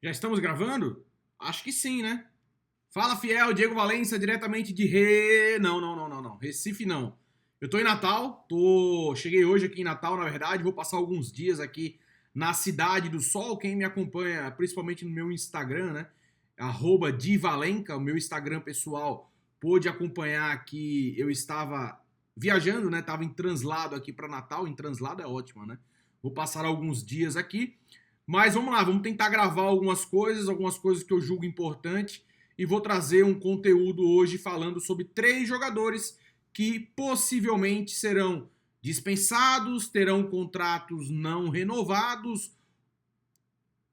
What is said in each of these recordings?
Já estamos gravando? Acho que sim, né? Fala, fiel, Diego Valença, diretamente de Não. Recife não. Eu tô em Natal, cheguei hoje aqui em Natal, na verdade, vou passar alguns dias aqui na Cidade do Sol. Quem me acompanha, principalmente no meu Instagram, né? @divalenca, o meu Instagram pessoal, pôde acompanhar que eu estava viajando, né? Tava em translado aqui para Natal. Em translado é ótimo, né? Vou passar alguns dias aqui. Mas vamos lá, vamos tentar gravar algumas coisas que eu julgo importante e vou trazer um conteúdo hoje falando sobre 3 jogadores que possivelmente serão dispensados, terão contratos não renovados,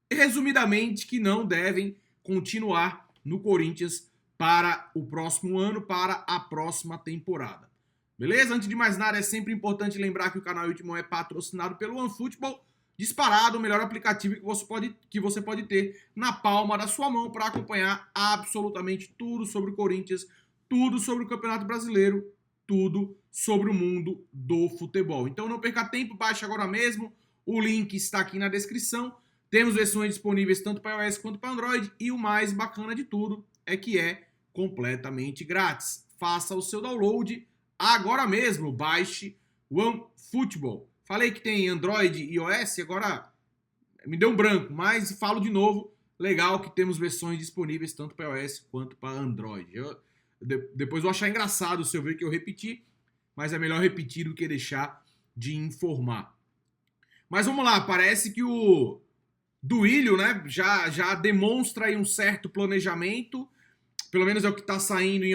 resumidamente que não devem continuar no Corinthians para o próximo ano, para a próxima temporada. Beleza? Antes de mais nada, é sempre importante lembrar que o canal Ultimão é patrocinado pelo OneFootball, disparado o melhor aplicativo que você pode ter na palma da sua mão para acompanhar absolutamente tudo sobre o Corinthians, tudo sobre o Campeonato Brasileiro, tudo sobre o mundo do futebol. Então não perca tempo, baixe agora mesmo, o link está aqui na descrição. Temos versões disponíveis tanto para iOS quanto para Android e o mais bacana de tudo é que é completamente grátis. Faça o seu download agora mesmo, baixe OneFootball. Falei que tem Android e iOS, agora me deu um branco, mas falo de novo. Legal que temos versões disponíveis tanto para iOS quanto para Android. Depois vou achar engraçado se eu ver que eu repeti, mas é melhor repetir do que deixar de informar. Mas vamos lá, parece que o Duílio, né, já demonstra aí um certo planejamento, pelo menos é o que está saindo em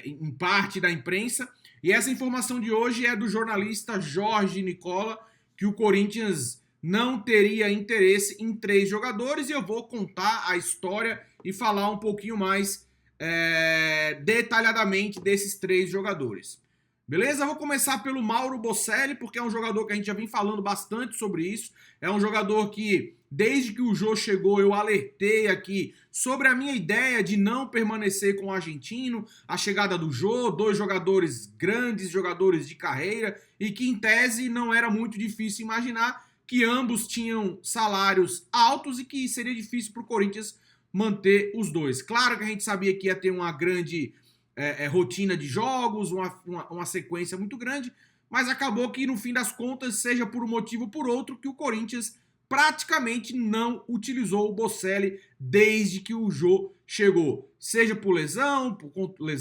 em parte da imprensa. E essa informação de hoje é do jornalista Jorge Nicola, que o Corinthians não teria interesse em 3 jogadores, e eu vou contar a história e falar um pouquinho mais detalhadamente desses 3 jogadores. Beleza? Vou começar pelo Mauro Bocelli, porque é um jogador que a gente já vem falando bastante sobre isso. É um jogador que, desde que o Jô chegou, eu alertei aqui sobre a minha ideia de não permanecer com o argentino, a chegada do Jô, 2 jogadores grandes, jogadores de carreira, e que em tese não era muito difícil imaginar que ambos tinham salários altos e que seria difícil para o Corinthians manter os dois. Claro que a gente sabia que ia ter uma grande rotina de jogos, uma sequência muito grande, mas acabou que no fim das contas, seja por um motivo ou por outro, que o Corinthians praticamente não utilizou o Bocelli desde que o Jô chegou. Seja por lesão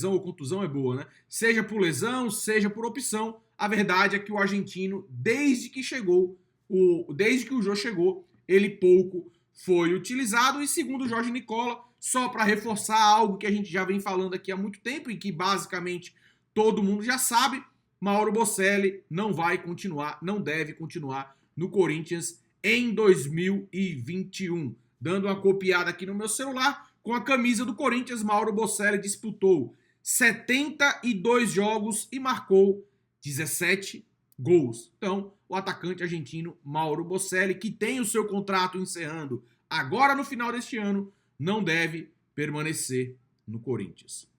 ou contusão é boa, né? Seja por lesão, seja por opção, a verdade é que o argentino, desde que o Jô chegou, ele pouco foi utilizado. E segundo o Jorge Nicola, só para reforçar algo que a gente já vem falando aqui há muito tempo e que basicamente todo mundo já sabe, Mauro Bocelli não vai continuar, não deve continuar no Corinthians em 2021. Dando uma copiada aqui no meu celular, com a camisa do Corinthians, Mauro Bocelli disputou 72 jogos e marcou 17 gols. Então, o atacante argentino Mauro Bocelli, que tem o seu contrato encerrando agora no final deste ano, não deve permanecer no Corinthians.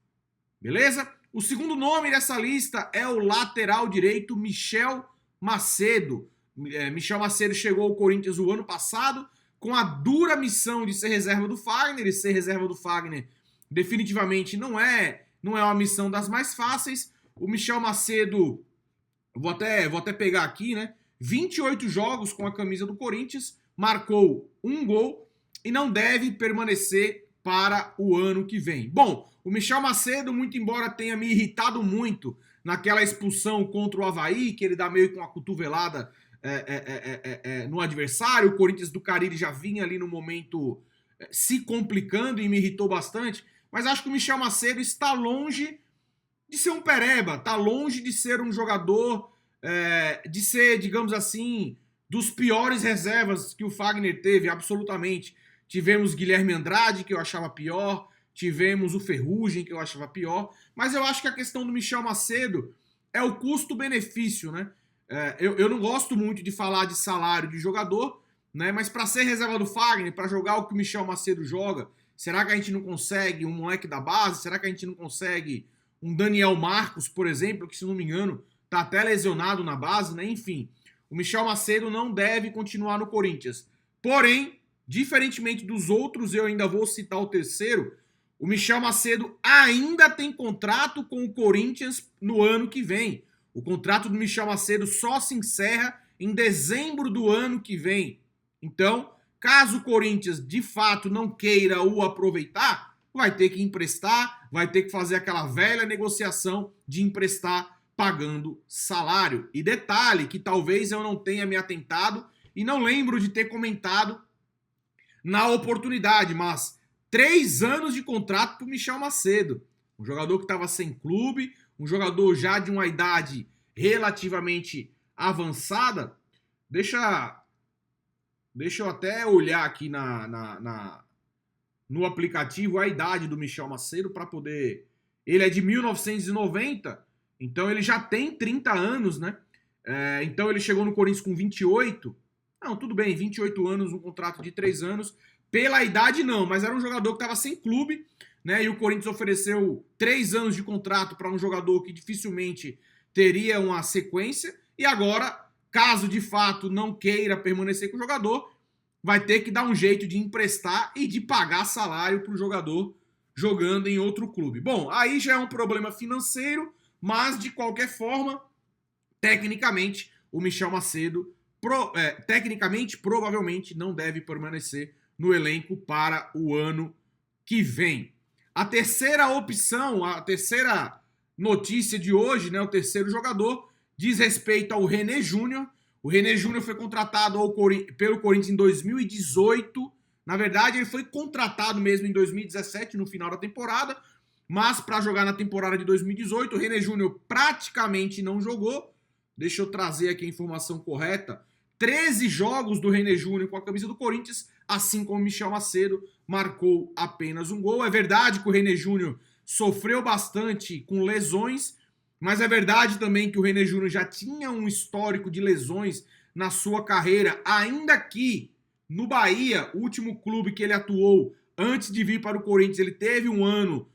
Beleza? O segundo nome dessa lista é o lateral direito Michel Macedo. Michel Macedo chegou ao Corinthians o ano passado com a dura missão de ser reserva do Fagner, e ser reserva do Fagner definitivamente não é uma missão das mais fáceis. O Michel Macedo, vou até pegar aqui, né? 28 jogos com a camisa do Corinthians, marcou 1 gol e não deve permanecer para o ano que vem. Bom, o Michel Macedo, muito embora tenha me irritado muito naquela expulsão contra o Avaí, que ele dá meio com uma cotovelada no adversário, o Corinthians do Carille já vinha ali no momento se complicando e me irritou bastante, mas acho que o Michel Macedo está longe de ser um pereba, está longe de ser um jogador, de ser, digamos assim, dos piores reservas que o Fagner teve, absolutamente. Tivemos Guilherme Andrade, que eu achava pior, tivemos o Ferrugem, que eu achava pior, mas eu acho que a questão do Michel Macedo é o custo-benefício, né? Eu não gosto muito de falar de salário de jogador, né? Mas para ser reserva do Fagner, para jogar o que o Michel Macedo joga, será que a gente não consegue um moleque da base? Será que a gente não consegue um Daniel Marcos, por exemplo, que se não me engano tá até lesionado na base, né? Enfim, o Michel Macedo não deve continuar no Corinthians. Porém, diferentemente dos outros, eu ainda vou citar o terceiro, o Michel Macedo ainda tem contrato com o Corinthians no ano que vem. O contrato do Michel Macedo só se encerra em dezembro do ano que vem. Então, caso o Corinthians de fato não queira o aproveitar, vai ter que emprestar, vai ter que fazer aquela velha negociação de emprestar pagando salário. E detalhe que talvez eu não tenha me atentado e não lembro de ter comentado na oportunidade, mas 3 anos de contrato para o Michel Macedo. Um jogador que estava sem clube, um jogador já de uma idade relativamente avançada. Deixa eu até olhar aqui no aplicativo a idade do Michel Macedo para poder... Ele é de 1990, então ele já tem 30 anos, né? Então ele chegou no Corinthians com 28. Não, tudo bem, 28 anos, um contrato de 3 anos. Pela idade não, mas era um jogador que estava sem clube, né? E o Corinthians ofereceu 3 anos de contrato para um jogador que dificilmente teria uma sequência. E agora, caso de fato não queira permanecer com o jogador, vai ter que dar um jeito de emprestar e de pagar salário para o jogador jogando em outro clube. Bom, aí já é um problema financeiro, mas de qualquer forma, tecnicamente, o Michel Macedo, tecnicamente, provavelmente não deve permanecer no elenco para o ano que vem. A terceira opção, a terceira notícia de hoje, né, o terceiro jogador, diz respeito ao René Júnior. O René Júnior foi contratado pelo Corinthians em 2018. Na verdade, ele foi contratado mesmo em 2017, no final da temporada. Mas para jogar na temporada de 2018, o René Júnior praticamente não jogou. Deixa eu trazer aqui a informação correta. 13 jogos do René Júnior com a camisa do Corinthians, assim como o Michel Macedo, marcou apenas um gol. É verdade que o René Júnior sofreu bastante com lesões, mas é verdade também que o René Júnior já tinha um histórico de lesões na sua carreira, ainda que no Bahia, o último clube que ele atuou antes de vir para o Corinthians, ele teve um ano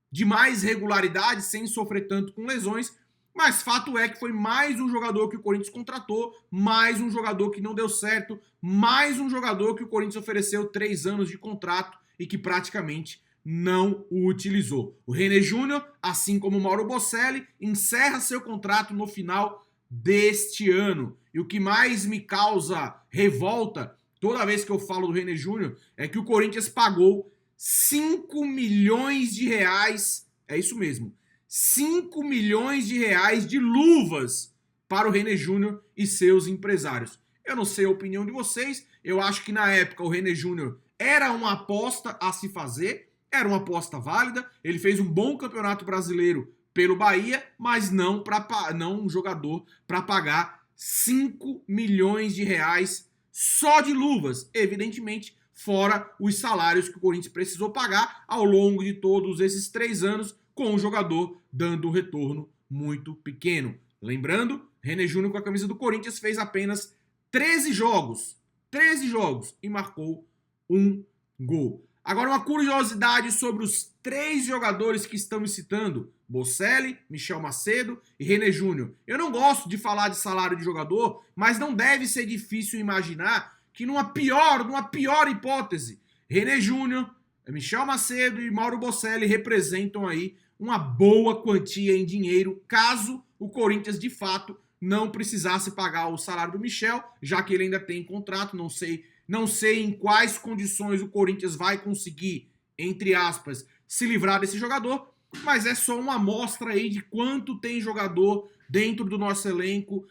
de mais regularidade, sem sofrer tanto com lesões, mas fato é que foi mais um jogador que o Corinthians contratou, mais um jogador que não deu certo, mais um jogador que o Corinthians ofereceu 3 anos de contrato e que praticamente não o utilizou. O René Júnior, assim como o Mauro Bocelli, encerra seu contrato no final deste ano. E o que mais me causa revolta toda vez que eu falo do René Júnior é que o Corinthians pagou 5 milhões de reais, é isso mesmo, 5 milhões de reais de luvas para o René Júnior e seus empresários. Eu não sei a opinião de vocês, eu acho que na época o René Júnior era uma aposta a se fazer, era uma aposta válida, ele fez um bom campeonato brasileiro pelo Bahia, mas não um jogador para pagar 5 milhões de reais só de luvas, evidentemente, fora os salários que o Corinthians precisou pagar ao longo de todos esses 3 anos, com o jogador dando um retorno muito pequeno. Lembrando, René Júnior com a camisa do Corinthians fez apenas 13 jogos e marcou um gol. Agora uma curiosidade sobre os 3 jogadores que estamos citando, Bocelli, Michel Macedo e René Júnior. Eu não gosto de falar de salário de jogador, mas não deve ser difícil imaginar que numa pior hipótese, René Júnior, Michel Macedo e Mauro Bocelli representam aí uma boa quantia em dinheiro, caso o Corinthians de fato não precisasse pagar o salário do Michel, já que ele ainda tem contrato, não sei em quais condições o Corinthians vai conseguir, entre aspas, se livrar desse jogador, mas é só uma amostra aí de quanto tem jogador dentro do nosso elenco,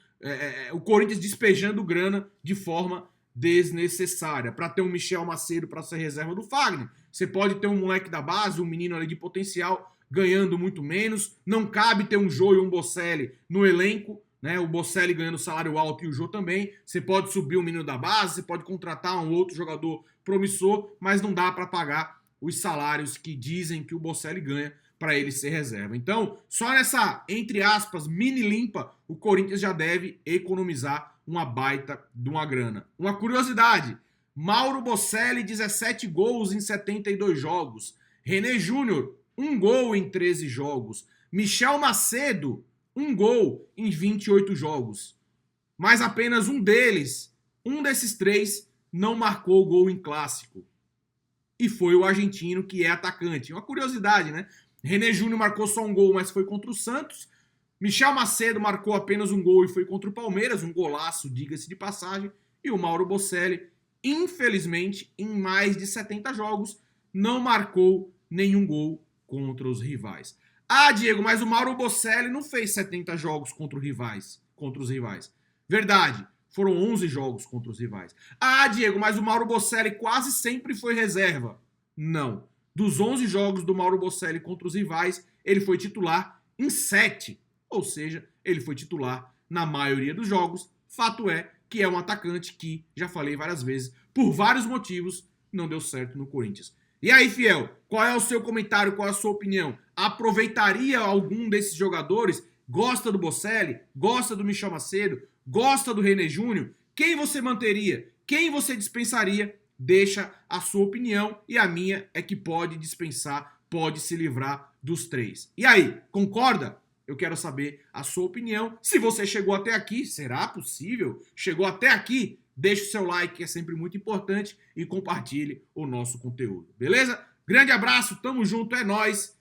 o Corinthians despejando grana de forma desnecessária. Para ter um Michel Macedo para ser reserva do Fagner, você pode ter um moleque da base, um menino ali de potencial, ganhando muito menos, não cabe ter um Jô e um Bocelli no elenco, né? O Bocelli ganhando salário alto e o Jô também. Você pode subir um menino da base, você pode contratar um outro jogador promissor, mas não dá para pagar os salários que dizem que o Bocelli ganha para ele ser reserva. Então, só nessa, entre aspas, mini limpa, o Corinthians já deve economizar uma baita de uma grana. Uma curiosidade, Mauro Bocelli, 17 gols em 72 jogos. René Júnior, 1 gol em 13 jogos. Michel Macedo, 1 gol em 28 jogos. Mas apenas um desses 3, não marcou gol em clássico. E foi o argentino, que é atacante. Uma curiosidade, né? René Júnior marcou só um gol, mas foi contra o Santos. Michel Macedo marcou apenas um gol e foi contra o Palmeiras, um golaço, diga-se de passagem. E o Mauro Bocelli, infelizmente, em mais de 70 jogos, não marcou nenhum gol contra os rivais. Ah, Diego, mas o Mauro Bocelli não fez 70 jogos contra os rivais. Verdade, foram 11 jogos contra os rivais. Ah, Diego, mas o Mauro Bocelli quase sempre foi reserva. Não. Dos 11 jogos do Mauro Bocelli contra os rivais, ele foi titular em 7. Ou seja, ele foi titular na maioria dos jogos. Fato é que é um atacante que, já falei várias vezes, por vários motivos, não deu certo no Corinthians. E aí, fiel, qual é o seu comentário, qual é a sua opinião? Aproveitaria algum desses jogadores? Gosta do Bocelli? Gosta do Michel Macedo? Gosta do René Júnior? Quem você manteria? Quem você dispensaria? Deixa a sua opinião, e a minha é que pode dispensar, pode se livrar dos 3. E aí, concorda? Eu quero saber a sua opinião. Se você chegou até aqui, será possível? Chegou até aqui? Deixe o seu like, que é sempre muito importante, e compartilhe o nosso conteúdo, beleza? Grande abraço, tamo junto, é nóis.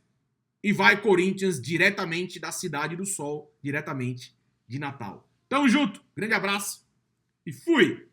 E vai Corinthians, diretamente da Cidade do Sol, diretamente de Natal. Tamo junto, grande abraço e fui!